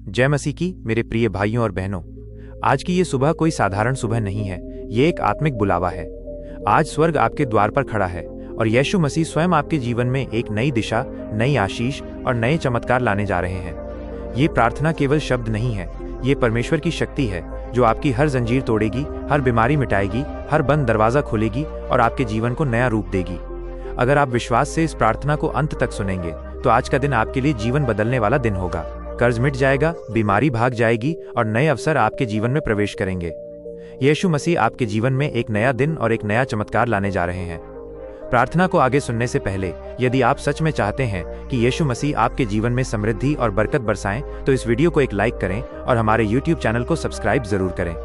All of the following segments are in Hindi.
जय मसीह की मेरे प्रिय भाइयों और बहनों, आज की ये सुबह कोई साधारण सुबह नहीं है। ये एक आत्मिक बुलावा है। आज स्वर्ग आपके द्वार पर खड़ा है और यीशु मसीह स्वयं आपके जीवन में एक नई दिशा, नई आशीष और नए चमत्कार लाने जा रहे हैं। ये प्रार्थना केवल शब्द नहीं है, ये परमेश्वर की शक्ति है जो आपकी हर जंजीर तोड़ेगी, हर बीमारी मिटाएगी, हर बंद दरवाजा खोलेगी और आपके जीवन को नया रूप देगी। अगर आप विश्वास से इस प्रार्थना को अंत तक सुनेंगे तो आज का दिन आपके लिए जीवन बदलने वाला दिन होगा। कर्ज मिट जाएगा, बीमारी भाग जाएगी और नए अवसर आपके जीवन में प्रवेश करेंगे। यीशु मसीह आपके जीवन में एक नया दिन और एक नया चमत्कार लाने जा रहे हैं। प्रार्थना को आगे सुनने से पहले यदि आप सच में चाहते हैं कि यीशु मसीह आपके जीवन में समृद्धि और बरकत बरसाएं, तो इस वीडियो को एक लाइक करें और हमारे YouTube चैनल को सब्सक्राइब जरूर करें।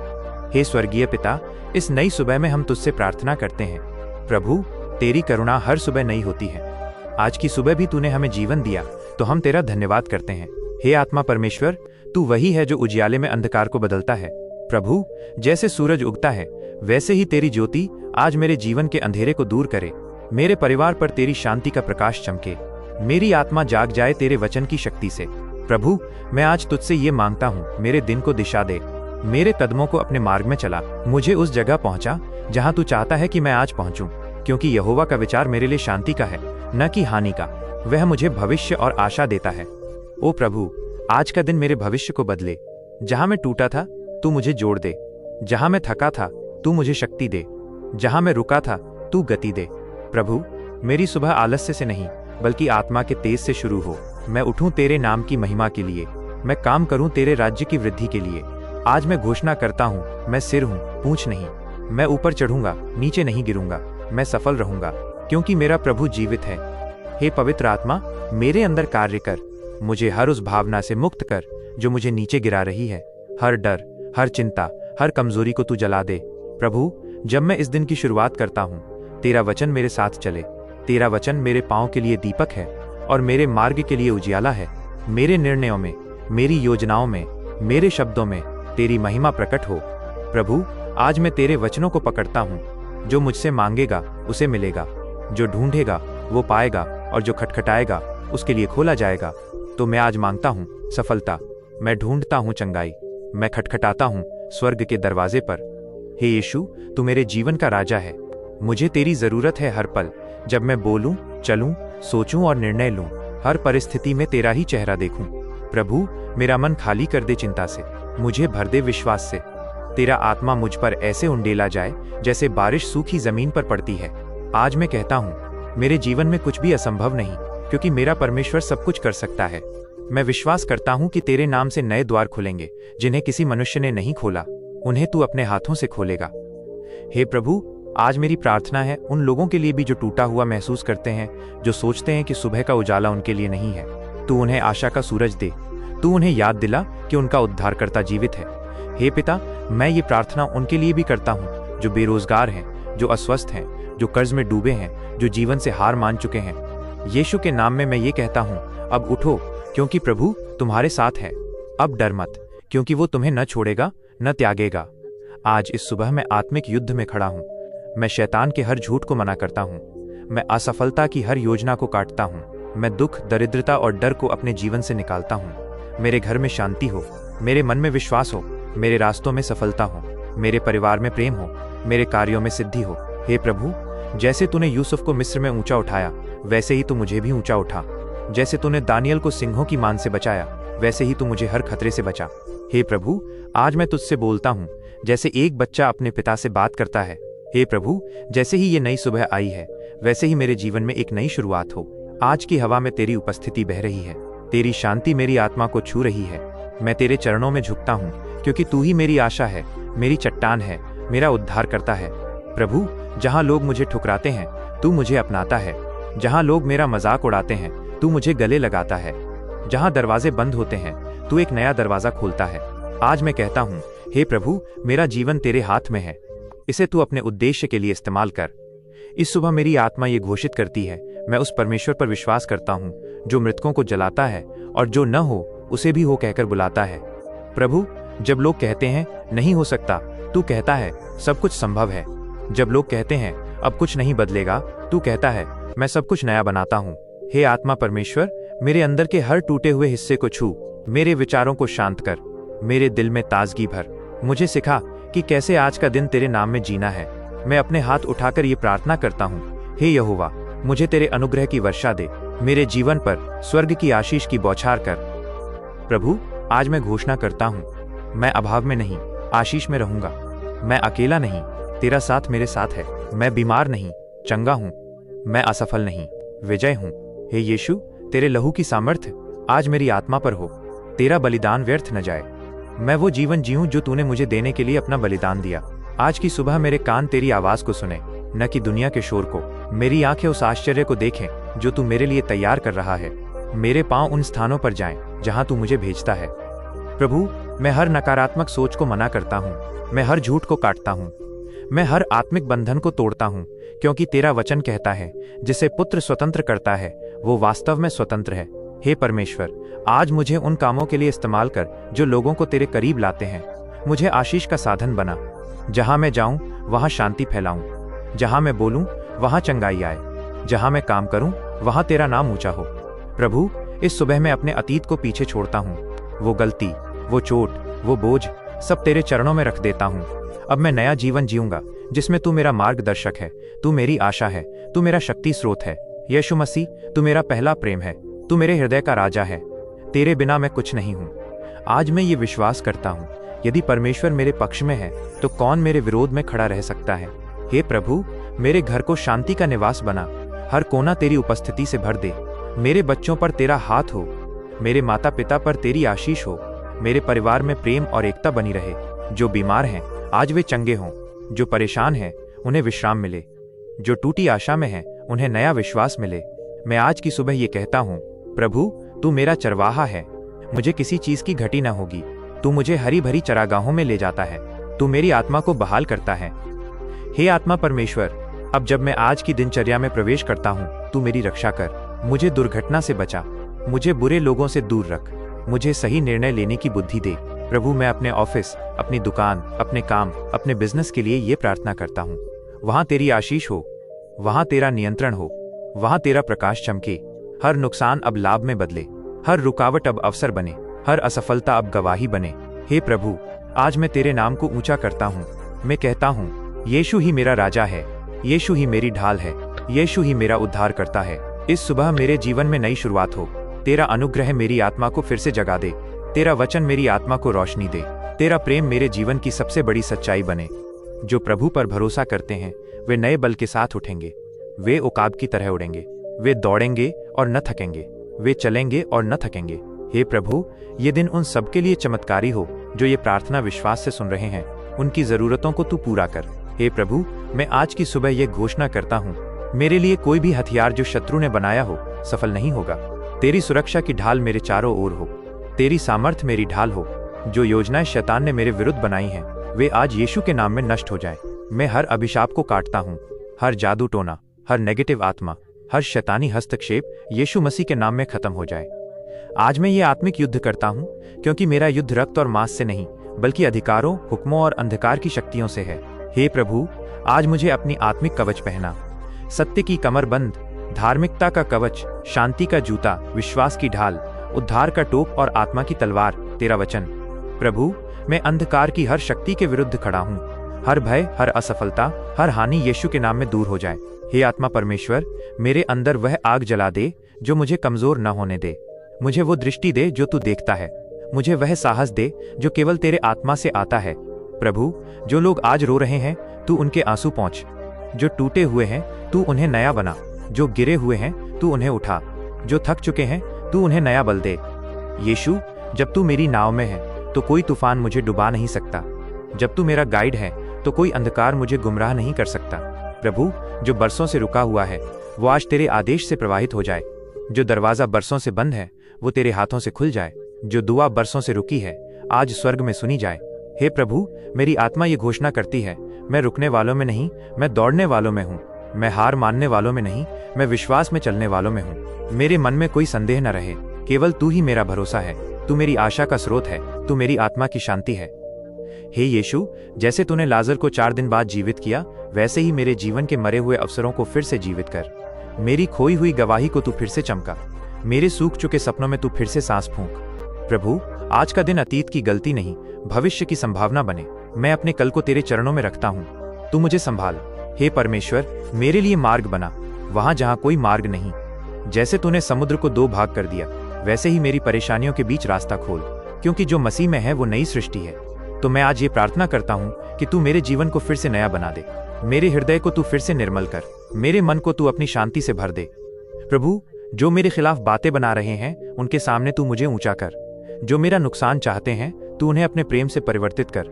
हे स्वर्गीय पिता, इस नई सुबह में हम तुझसे प्रार्थना करते हैं। प्रभु, तेरी करुणा हर सुबह नई होती है। आज की सुबह भी तूने हमें जीवन दिया, तो हम तेरा धन्यवाद करते हैं। हे आत्मा परमेश्वर, तू वही है जो उजियाले में अंधकार को बदलता है। प्रभु, जैसे सूरज उगता है वैसे ही तेरी ज्योति आज मेरे जीवन के अंधेरे को दूर करे। मेरे परिवार पर तेरी शांति का प्रकाश चमके। मेरी आत्मा जाग जाए तेरे वचन की शक्ति से। प्रभु, मैं आज तुझसे ये मांगता हूँ, मेरे दिन को दिशा दे, मेरे कदमों को अपने मार्ग में चला। मुझे उस जगह पहुंचा जहां तू चाहता है कि मैं आज पहुंचूं, क्योंकि यहोवा का विचार मेरे लिए शांति का है, न कि हानि का। वह मुझे भविष्य और आशा देता है। ओ प्रभु, आज का दिन मेरे भविष्य को बदले। जहां मैं टूटा था तू मुझे जोड़ दे, जहां मैं थका था तू मुझे शक्ति दे, जहां मैं रुका था तू गति दे। प्रभु, मेरी सुबह आलस्य से नहीं बल्कि आत्मा के तेज से शुरू हो। मैं उठूं तेरे नाम की महिमा के लिए, मैं काम करूं तेरे राज्य की वृद्धि के लिए। आज मैं घोषणा करता हूं, मैं सिर हूं, पूंछ नहीं। मैं ऊपर चढ़ूंगा, नीचे नहीं गिरूंगा। मैं सफल रहूंगा, क्योंकि मेरा प्रभु जीवित है। हे पवित्र आत्मा, मेरे अंदर कार्य कर। मुझे हर उस भावना से मुक्त कर जो मुझे नीचे गिरा रही है। हर डर, हर चिंता, हर कमजोरी को तू जला दे। प्रभु, जब मैं इस दिन की शुरुआत करता हूँ, तेरा वचन मेरे साथ चले। तेरा वचन मेरे पांव के लिए दीपक है और मेरे मार्ग के लिए उजियाला है। मेरे निर्णयों में, मेरी योजनाओं में, मेरे शब्दों में तेरी महिमा प्रकट हो। प्रभु, आज मैं तेरे वचनों को पकड़ता हूँ। जो मुझसे मांगेगा उसे मिलेगा, जो ढूंढेगा वो पाएगा और जो खटखटाएगा उसके लिए खोला जाएगा। तो मैं आज मांगता हूँ सफलता, मैं ढूंढता हूँ चंगाई, मैं खटखटाता हूँ स्वर्ग के दरवाजे पर। हे यीशु, तू मेरे जीवन का राजा है। मुझे तेरी जरूरत है हर पल, जब मैं बोलूं, चलूं, सोचूं और निर्णय लूं। हर परिस्थिति में तेरा ही चेहरा देखूं। प्रभु, मेरा मन खाली कर दे चिंता से, मुझे भर दे विश्वास से। तेरा आत्मा मुझ पर ऐसे उंडेला जाए जैसे बारिश सूखी जमीन पर पड़ती है। आज मैं कहता हूँ, मेरे जीवन में कुछ भी असंभव नहीं, क्योंकि मेरा परमेश्वर सब कुछ कर सकता है। मैं विश्वास करता हूँ कि तेरे नाम से नए द्वार खुलेंगे जिन्हें किसी मनुष्य ने नहीं खोला, उन्हें तू अपने हाथों से खोलेगा। हे प्रभु, आज मेरी प्रार्थना है उन लोगों के लिए भी जो टूटा हुआ महसूस करते हैं, जो सोचते हैं कि सुबह का उजाला उनके लिए नहीं है। तू उन्हें आशा का सूरज दे। तू उन्हें याद दिला कि उनका उद्धारकर्ता जीवित है। हे पिता, मैं ये प्रार्थना उनके लिए भी करता हूँ जो बेरोजगार हैं, जो अस्वस्थ हैं, जो कर्ज में डूबे हैं, जो जीवन से हार मान चुके हैं। यीशु के नाम में मैं ये कहता हूँ, अब उठो, क्योंकि प्रभु तुम्हारे साथ है। अब डर मत, क्योंकि वो तुम्हें न छोड़ेगा न त्यागेगा। आज इस सुबह मैं आत्मिक युद्ध में खड़ा हूँ। मैं शैतान के हर झूठ को मना करता हूँ। मैं असफलता की हर योजना को काटता हूँ। मैं दुख, दरिद्रता और डर को अपने जीवन से निकालता हूँ। मेरे घर में शांति हो, मेरे मन में विश्वास हो, मेरे रास्तों में सफलता हो, मेरे परिवार में प्रेम हो, मेरे कार्यों में सिद्धि हो। हे प्रभु, जैसे तूने यूसुफ को मिस्र में ऊंचा उठाया, वैसे ही तू मुझे भी ऊंचा उठा। जैसे तूने दानियल को सिंहों की मान से बचाया, वैसे ही तू मुझे हर खतरे से बचा। हे प्रभु, आज मैं तुझसे बोलता हूँ जैसे एक बच्चा अपने पिता से बात करता है। हे प्रभु, जैसे ही ये नई सुबह आई है, वैसे ही मेरे जीवन में एक नई शुरुआत हो। आज की हवा में तेरी उपस्थिति बह रही है। तेरी शांति मेरी आत्मा को छू रही है। मैं तेरे चरणों में झुकता हूँ, क्योंकि तू ही मेरी आशा है, मेरी चट्टान है, मेरा उद्धार करता है। प्रभु, जहाँ लोग मुझे ठुकराते हैं तू मुझे अपनाता है। जहाँ लोग मेरा मजाक उड़ाते हैं तू मुझे गले लगाता है। जहाँ दरवाजे बंद होते हैं तू एक नया दरवाजा खोलता है। आज मैं कहता हूँ, हे प्रभु, मेरा जीवन तेरे हाथ में है, इसे तू अपने उद्देश्य के लिए इस्तेमाल कर। इस सुबह मेरी आत्मा ये घोषित करती है, मैं उस परमेश्वर पर विश्वास करता हूँ जो मृतकों को जलाता है और जो न हो उसे भी हो कहकर बुलाता है। प्रभु, जब लोग कहते हैं नहीं हो सकता, तू कहता है सब कुछ संभव है। जब लोग कहते हैं अब कुछ नहीं बदलेगा, तू कहता है मैं सब कुछ नया बनाता हूँ। हे आत्मा परमेश्वर, मेरे अंदर के हर टूटे हुए हिस्से को छू, मेरे विचारों को शांत कर, मेरे दिल में ताजगी भर। मुझे सिखा कि कैसे आज का दिन तेरे नाम में जीना है। मैं अपने हाथ उठाकर ये प्रार्थना करता हूँ, हे यहोवा, मुझे तेरे अनुग्रह की वर्षा दे, मेरे जीवन पर स्वर्ग की आशीष की बौछार कर। प्रभु, आज मैं घोषणा करता हूँ, मैं अभाव में नहीं, आशीष में रहूंगा। मैं अकेला नहीं, तेरा साथ मेरे साथ है। मैं बीमार नहीं, चंगा हूँ। मैं असफल नहीं, विजय हूँ। हे यीशु, तेरे लहू की सामर्थ्य आज मेरी आत्मा पर हो। तेरा बलिदान व्यर्थ न जाए। मैं वो जीवन जीऊं जो तूने मुझे देने के लिए अपना बलिदान दिया। आज की सुबह मेरे कान तेरी आवाज को सुने, न कि दुनिया के शोर को। मेरी आंखें उस आश्चर्य को देखें जो तू मेरे लिए तैयार कर रहा है। मेरे पांव उन स्थानों पर जाएं जहां तू मुझे भेजता है। प्रभु, मैं हर नकारात्मक सोच को मना करता हूं। मैं हर झूठ को काटता हूं। मैं हर आत्मिक बंधन को तोड़ता हूं, क्योंकि तेरा वचन कहता है, जिसे पुत्र स्वतंत्र करता है वो वास्तव में स्वतंत्र है। हे परमेश्वर, आज मुझे उन कामों के लिए इस्तेमाल कर जो लोगों को तेरे करीब लाते हैं। मुझे आशीष का साधन बना। जहां मैं जाऊं वहां शांति फैलाऊं। जहां मैं बोलूं वहां चंगाई आए। जहां मैं काम करूं वहां तेरा नाम ऊंचा हो। प्रभु, इस सुबह मैं अपने अतीत को पीछे छोड़ता हूं। वो गलती, वो चोट, वो बोझ सब तेरे चरणों में रख देता हूं। अब मैं नया जीवन जीऊंगा जिसमें तू मेरा मार्गदर्शक है, तू मेरी आशा है, तू मेरा शक्ति स्रोत है। यीशु मसीह, तू मेरा पहला प्रेम है, तू मेरे हृदय का राजा है। तेरे बिना मैं कुछ नहीं हूं। आज मैं ये विश्वास करता हूं, यदि परमेश्वर मेरे पक्ष में है तो कौन मेरे विरोध में खड़ा रह सकता है। हे प्रभु, मेरे घर को शांति का निवास बना। हर कोना तेरी उपस्थिति से भर दे। मेरे बच्चों पर तेरा हाथ हो। मेरे माता पिता पर तेरी आशीष हो। मेरे परिवार में प्रेम और एकता बनी रहे। जो बीमार हैं आज वे चंगे हों। जो परेशान हैं उन्हें विश्राम मिले। जो टूटी आशा में हैं उन्हें नया विश्वास मिले। मैं आज की सुबह ये कहता हूँ, प्रभु, तू मेरा चरवाहा है, मुझे किसी चीज की घटी न होगी। तू मुझे हरी भरी चरागाहों में ले जाता है। तू मेरी आत्मा को बहाल करता है। हे आत्मा परमेश्वर, अब जब मैं आज की दिनचर्या में प्रवेश करता हूँ, तू मेरी रक्षा कर। मुझे दुर्घटना से बचा। मुझे बुरे लोगों से दूर रख। मुझे सही निर्णय लेने की बुद्धि दे। प्रभु, मैं अपने ऑफिस, अपनी दुकान, अपने काम, अपने बिजनेस के लिए ये प्रार्थना करता हूँ, वहां तेरी आशीष हो, वहां तेरा नियंत्रण हो, वहां तेरा प्रकाश चमके। हर नुकसान अब लाभ में बदले। हर रुकावट अब अवसर बने। हर असफलता अब गवाही बने। हे प्रभु, आज मैं तेरे नाम को ऊंचा करता हूँ। मैं कहता हूँ, यीशु ही मेरा राजा है, यीशु ही मेरी ढाल है, यीशु ही मेरा उद्धार करता है। इस सुबह मेरे जीवन में नई शुरुआत हो। तेरा अनुग्रह मेरी आत्मा को फिर से जगा दे। तेरा वचन मेरी आत्मा को रोशनी दे। तेरा प्रेम मेरे जीवन की सबसे बड़ी सच्चाई बने। जो प्रभु पर भरोसा करते हैं वे नए बल के साथ उठेंगे। वे उकाब की तरह उड़ेंगे। वे दौड़ेंगे और न थकेंगे। वे चलेंगे और न थकेंगे। हे प्रभु, ये दिन उन सबके लिए चमत्कारी हो जो ये प्रार्थना विश्वास से सुन रहे हैं। उनकी जरूरतों को तू पूरा कर। हे प्रभु, मैं आज की सुबह ये घोषणा करता हूँ, मेरे लिए कोई भी हथियार जो शत्रु ने बनाया हो सफल नहीं होगा। तेरी सुरक्षा की ढाल मेरे चारों ओर हो। तेरी सामर्थ मेरी ढाल हो। जो योजनाएं शैतान ने मेरे विरुद्ध बनाई हैं वे आज यीशु के नाम में नष्ट हो जाएं। मैं हर अभिशाप को काटता हूँ। हर जादू टोना, हर नेगेटिव आत्मा, हर शैतानी हस्तक्षेप यीशु मसीह के नाम में खत्म हो जाए। आज मैं ये आत्मिक युद्ध करता हूँ, क्योंकि मेरा युद्ध रक्त और मांस से नहीं बल्कि अधिकारों, हुक्मों और अंधकार की शक्तियों से है। हे प्रभु, आज मुझे अपनी आत्मिक कवच पहना। सत्य की कमरबंद, धार्मिकता का कवच, शांति का जूता, विश्वास की ढाल, उद्धार का टोप और आत्मा की तलवार, तेरा वचन। प्रभु, मैं अंधकार की हर शक्ति के विरुद्ध खड़ा हूँ। हर भय, हर असफलता, हर हानि यीशु के नाम में दूर हो जाए। हे आत्मा परमेश्वर, मेरे अंदर वह आग जला दे जो मुझे कमजोर न होने दे। मुझे वो दृष्टि दे जो तू देखता है। मुझे वह साहस दे जो केवल तेरे आत्मा से आता है। प्रभु, जो लोग आज रो रहे हैं तू उनके आंसू पोंछ। जो टूटे हुए हैं तू उन्हें नया बना। जो गिरे हुए हैं तू उन्हें उठा। जो थक चुके हैं तू उन्हें नया बल दे। यीशु, जब तू मेरी नाव में है तो कोई तूफान मुझे डुबा नहीं सकता। जब तू मेरा गाइड है तो कोई अंधकार मुझे गुमराह नहीं कर सकता। प्रभु, जो बरसों से रुका हुआ है वो आज तेरे आदेश से प्रवाहित हो जाए। जो दरवाजा बरसों से बंद है वो तेरे हाथों से खुल जाए। जो दुआ बरसों से रुकी है आज स्वर्ग में सुनी जाए। हे प्रभु, मेरी आत्मा ये घोषणा करती है, मैं रुकने वालों में नहीं, मैं दौड़ने वालों में हूँ। मैं हार मानने वालों में नहीं, मैं विश्वास में चलने वालों में हूँ। मेरे मन में कोई संदेह न रहे, केवल तू ही मेरा भरोसा है। तू मेरी आशा का स्रोत है। तू मेरी आत्मा की शांति है। हे यीशु, जैसे तूने लाजर को 4 दिन बाद जीवित किया, वैसे ही मेरे जीवन के मरे हुए अवसरों को फिर से जीवित कर। मेरी खोई हुई गवाही को तू फिर से चमका। मेरे सूख चुके सपनों में तू फिर से सांस फूंक। प्रभु, आज का दिन अतीत की गलती नहीं, भविष्य की संभावना बने। मैं अपने कल को तेरे चरणों में रखता हूँ, तू मुझे संभाल। हे परमेश्वर, मेरे लिए मार्ग बना वहां जहां कोई मार्ग नहीं। जैसे तूने समुद्र को 2 भाग कर दिया, वैसे ही मेरी परेशानियों के बीच रास्ता खोल, क्योंकि जो मसीह में है वो नई सृष्टि है। तो मैं आज ये प्रार्थना करता हूँ कि तू मेरे जीवन को फिर से नया बना दे, मेरे हृदय को तू फिर से निर्मल कर, मेरे मन को तू अपनी शांति से भर दे। प्रभु, जो मेरे खिलाफ बातें बना रहे हैं उनके सामने तू मुझे ऊंचा कर, जो मेरा नुकसान चाहते हैं तू उन्हें अपने प्रेम से परिवर्तित कर।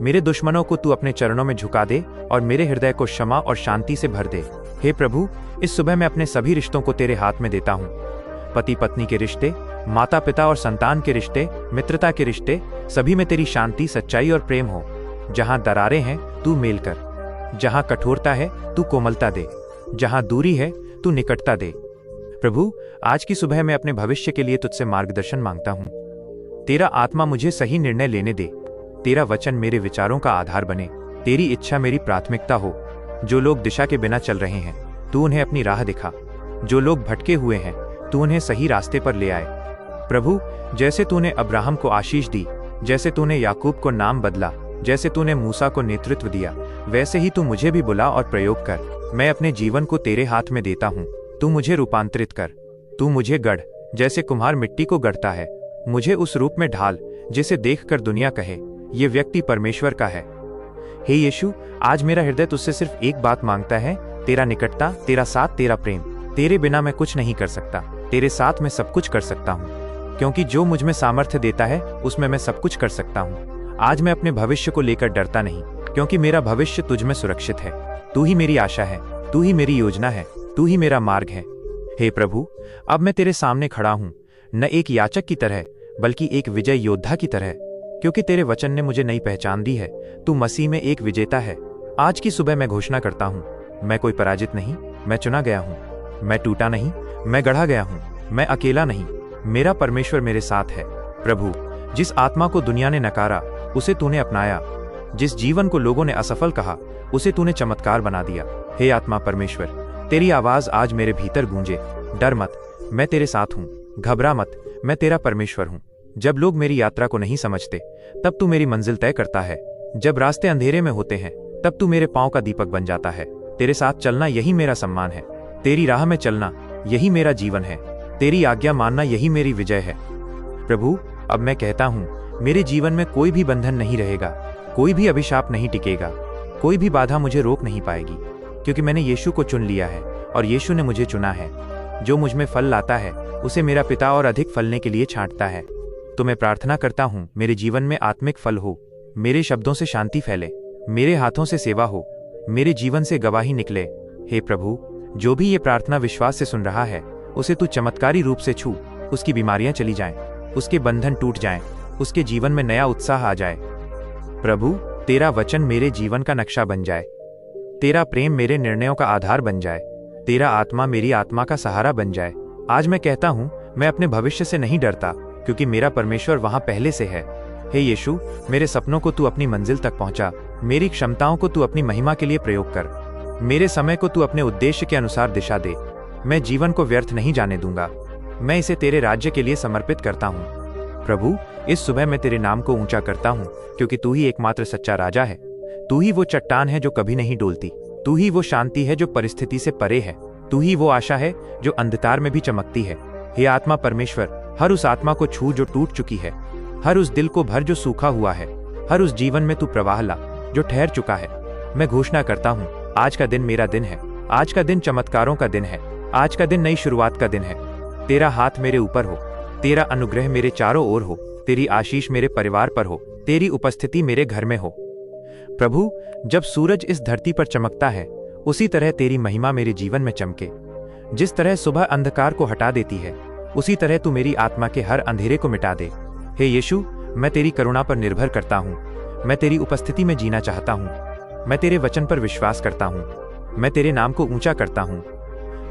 मेरे दुश्मनों को तू अपने चरणों में झुका दे और मेरे हृदय को क्षमा और शांति से भर दे। हे प्रभु, इस सुबह मैं अपने सभी रिश्तों को तेरे हाथ में देता हूँ। पति पत्नी के रिश्ते, माता पिता और संतान के रिश्ते, मित्रता के रिश्ते, सभी में तेरी शांति, सच्चाई और प्रेम हो। जहाँ दरारें हैं तू मेल कर, जहाँ कठोरता है तू कोमलता दे, जहाँ दूरी है तू निकटता दे। प्रभु, आज की सुबह मैं अपने भविष्य के लिए तुझसे मार्गदर्शन मांगता हूँ। तेरा आत्मा मुझे सही निर्णय लेने दे, तेरा वचन मेरे विचारों का आधार बने, तेरी इच्छा मेरी प्राथमिकता हो। जो लोग दिशा के बिना चल रहे हैं तू उन्हें अपनी राह दिखा, जो लोग भटके हुए हैं तू उन्हें सही रास्ते पर ले आए। प्रभु, जैसे तूने अब्राहम को आशीष दी, जैसे तूने याकूब को नाम बदला, जैसे तूने मूसा को नेतृत्व दिया, वैसे ही तू मुझे भी बुला और प्रयोग कर। मैं अपने जीवन को तेरे हाथ में देता हूँ, तू मुझे रूपांतरित कर। तू मुझे गढ़, जैसे कुम्हार मिट्टी को गढ़ता है, मुझे उस रूप में ढाल जिसे देखकर दुनिया कहे ये व्यक्ति परमेश्वर का है। हे यीशु, आज मेरा हृदय तुझसे सिर्फ एक बात मांगता है, तेरा निकटता, तेरा साथ, तेरा प्रेम। तेरे बिना मैं कुछ नहीं कर सकता, तेरे साथ मैं सब कुछ कर सकता हूँ, क्योंकि जो मुझ में सामर्थ्य देता है उसमें मैं सब कुछ कर सकता हूँ। आज मैं अपने भविष्य को लेकर डरता नहीं, क्योंकि मेरा भविष्य तुझ में सुरक्षित है। तू ही मेरी आशा है, तू ही मेरी योजना है, तू ही मेरा मार्ग है। हे प्रभु, अब मैं तेरे सामने खड़ा हूँ, न एक याचक की तरह बल्कि एक विजय योद्धा की तरह, क्योंकि तेरे वचन ने मुझे नई पहचान दी है। तू मसीह में एक विजेता है। आज की सुबह मैं घोषणा करता हूँ, मैं कोई पराजित नहीं, मैं चुना गया हूँ। मैं टूटा नहीं, मैं गढ़ा गया हूँ। मैं अकेला नहीं, मेरा परमेश्वर मेरे साथ है। प्रभु, जिस आत्मा को दुनिया ने नकारा उसे तूने अपनाया, जिस जीवन को लोगों ने असफल कहा उसे तूने चमत्कार बना दिया। हे आत्मा परमेश्वर, तेरी आवाज आज मेरे भीतर गूंजे। डर मत, मैं तेरे साथ हूँ। घबरा मत, मैं तेरा परमेश्वर हूँ। जब लोग मेरी यात्रा को नहीं समझते तब तू मेरी मंजिल तय करता है। जब रास्ते अंधेरे में होते हैं तब तू मेरे पांव का दीपक बन जाता है। तेरे साथ चलना यही मेरा सम्मान है, तेरी राह में चलना यही मेरा जीवन है, तेरी आज्ञा मानना यही मेरी विजय है। प्रभु, अब मैं कहता हूँ, मेरे जीवन में कोई भी बंधन नहीं रहेगा, कोई भी अभिशाप नहीं टिकेगा, कोई भी बाधा मुझे रोक नहीं पाएगी, क्योंकि मैंने यीशु को चुन लिया है और यीशु ने मुझे चुना है। जो मुझ में फल लाता है उसे मेरा पिता और अधिक फलने के लिए छांटता है। तो मैं प्रार्थना करता हूँ, मेरे जीवन में आत्मिक फल हो, मेरे शब्दों से शांति फैले, मेरे हाथों से सेवा हो, मेरे जीवन से गवाही निकले। हे प्रभु, जो भी ये प्रार्थना विश्वास से सुन रहा है उसे तू चमत्कारी रूप से छू, उसकी बीमारियां चली जाएं, उसके बंधन टूट जाएं, उसके जीवन में नया उत्साह आ जाए। प्रभु, तेरा वचन मेरे जीवन का नक्शा बन जाए, तेरा प्रेम मेरे निर्णयों का आधार बन जाए, तेरा आत्मा मेरी आत्मा का सहारा बन जाए। आज मैं कहता हूँ, मैं अपने भविष्य से नहीं डरता, क्योंकि मेरा परमेश्वर वहां पहले से है। हे यीशु, मेरे सपनों को तू अपनी मंजिल तक पहुंचा, मेरी क्षमताओं को तू अपनी महिमा के लिए प्रयोग कर, मेरे समय को तू अपने उद्देश्य के अनुसार दिशा दे। मैं जीवन को व्यर्थ नहीं जाने दूंगा, मैं इसे तेरे राज्य के लिए समर्पित करता हूँ। प्रभु, इस सुबह मैं तेरे नाम को ऊंचा करता हूँ, क्योंकि तू ही एकमात्र सच्चा राजा है। तू ही वो चट्टान है जो कभी नहीं डोलती, तू ही वो शांति है जो परिस्थिति से परे है, तू ही वो आशा है जो अंधकार में भी चमकती है। हे आत्मा परमेश्वर, हर उस आत्मा को छू जो टूट चुकी है, हर उस दिल को भर जो सूखा हुआ है, हर उस जीवन में तू प्रवाह ला जो ठहर चुका है। मैं घोषणा करता हूँ, आज का दिन मेरा दिन है, आज का दिन चमत्कारों का दिन है, आज का दिन नई शुरुआत का दिन है। तेरा हाथ मेरे ऊपर हो, तेरा अनुग्रह मेरे चारों ओर हो, तेरी आशीष मेरे परिवार पर हो, तेरी उपस्थिति मेरे घर में हो। प्रभु, जब सूरज इस धरती पर चमकता है उसी तरह तेरी महिमा मेरे जीवन में चमके। जिस तरह सुबह अंधकार को हटा देती है उसी तरह तू मेरी आत्मा के हर अंधेरे को मिटा दे। हे यीशु, मैं तेरी करुणा पर निर्भर करता हूँ, मैं तेरी उपस्थिति में जीना चाहता हूँ, मैं तेरे वचन पर विश्वास करता हूँ, मैं तेरे नाम को ऊंचा करता हूँ।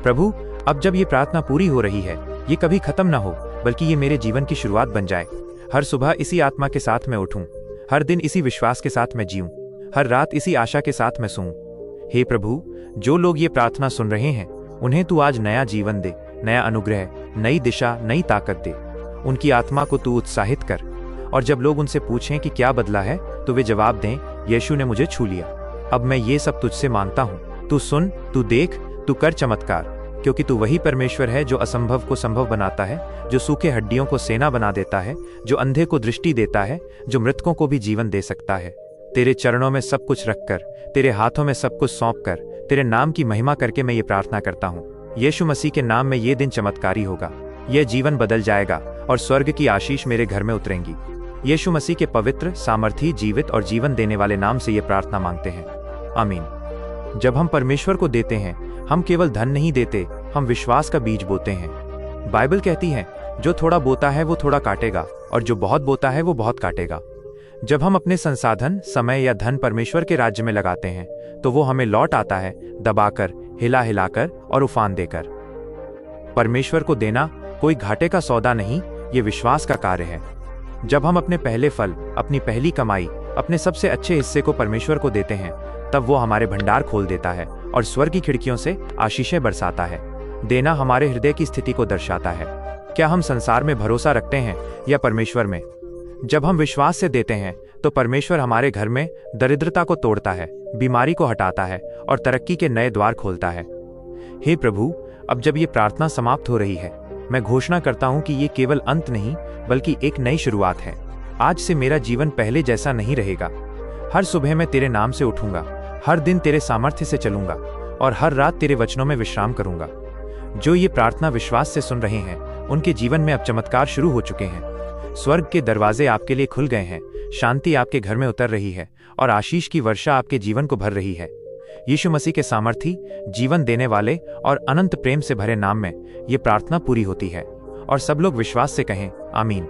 प्रभु, अब जब ये प्रार्थना पूरी हो रही है, ये कभी खत्म ना हो, बल्कि ये मेरे जीवन की शुरुआत बन जाए। हर सुबह इसी आत्मा के साथ मैं उठूं, हर दिन इसी विश्वास के साथ मैं जीऊं, हर रात इसी आशा के साथ मैं सोऊं। हे प्रभु, जो लोग ये प्रार्थना सुन रहे हैं उन्हें तू आज नया जीवन दे, नया अनुग्रह, नई दिशा, नई ताकत दे। उनकी आत्मा को तू उत्साहित कर, और जब लोग उनसे पूछें कि क्या बदला है तो वे जवाब दें, यीशु ने मुझे छू लिया। अब मैं ये सब तुझसे मांगता हूँ। तू सुन, तू देख, तू कर चमत्कार, क्योंकि तू वही परमेश्वर है जो असंभव को संभव बनाता है, जो सूखे हड्डियों को सेना बना देता है, जो अंधे को दृष्टि देता है, जो मृतकों को भी जीवन दे सकता है। तेरे चरणों में सब कुछ रखकर, तेरे हाथों में सब कुछ सौंप कर, तेरे नाम की महिमा करके मैं ये प्रार्थना करता हूँ। यीशु मसीह के नाम में ये दिन चमत्कारी होगा, यह जीवन बदल जाएगा और स्वर्ग की आशीष मेरे घर में उतरेंगी। यीशु मसीह के पवित्र, सामर्थी, जीवित और जीवन देने वाले नाम से ये प्रार्थना मांगते हैं, आमीन। जब हम परमेश्वर को देते हैं, हम केवल धन नहीं देते, हम विश्वास का बीज बोते हैं। बाइबल कहती है, जो थोड़ा बोता है वो थोड़ा काटेगा, और जो बहुत बोता है वो बहुत काटेगा। जब हम अपने संसाधन, समय या धन परमेश्वर के राज्य में लगाते हैं, तो वो हमें लौट आता है, दबाकर, हिला हिलाकर और उफान देकर। परमेश्वर को देना कोई घाटे का सौदा नहीं, ये विश्वास का कार्य है। जब हम अपने पहले फल, अपनी पहली कमाई, अपने सबसे अच्छे हिस्से को परमेश्वर को देते हैं, तब वो हमारे भंडार खोल देता है और स्वर्ग की खिड़कियों से आशीषें बरसाता है। देना हमारे हृदय की स्थिति को दर्शाता है। क्या हम संसार में भरोसा रखते हैं या परमेश्वर में? जब हम विश्वास से देते हैं तो परमेश्वर हमारे घर में दरिद्रता को तोड़ता है, बीमारी को हटाता है और तरक्की के नए द्वार खोलता है। हे प्रभु, अब जब ये प्रार्थना समाप्त हो रही है, मैं घोषणा करता हूँ कि ये केवल अंत नहीं, बल्कि एक नई शुरुआत है। आज से मेरा जीवन पहले जैसा नहीं रहेगा। हर सुबह मैं तेरे नाम से उठूंगा, हर दिन तेरे सामर्थ्य से चलूंगा और हर रात तेरे वचनों में विश्राम करूंगा। जो ये प्रार्थना विश्वास से सुन रहे हैं, उनके जीवन में अब चमत्कार शुरू हो चुके हैं। स्वर्ग के दरवाजे आपके लिए खुल गए हैं, शांति आपके घर में उतर रही है और आशीष की वर्षा आपके जीवन को भर रही है। यीशु मसीह के सामर्थी, जीवन देने वाले और अनंत प्रेम से भरे नाम में ये प्रार्थना पूरी होती है, और सब लोग विश्वास से कहें, आमीन।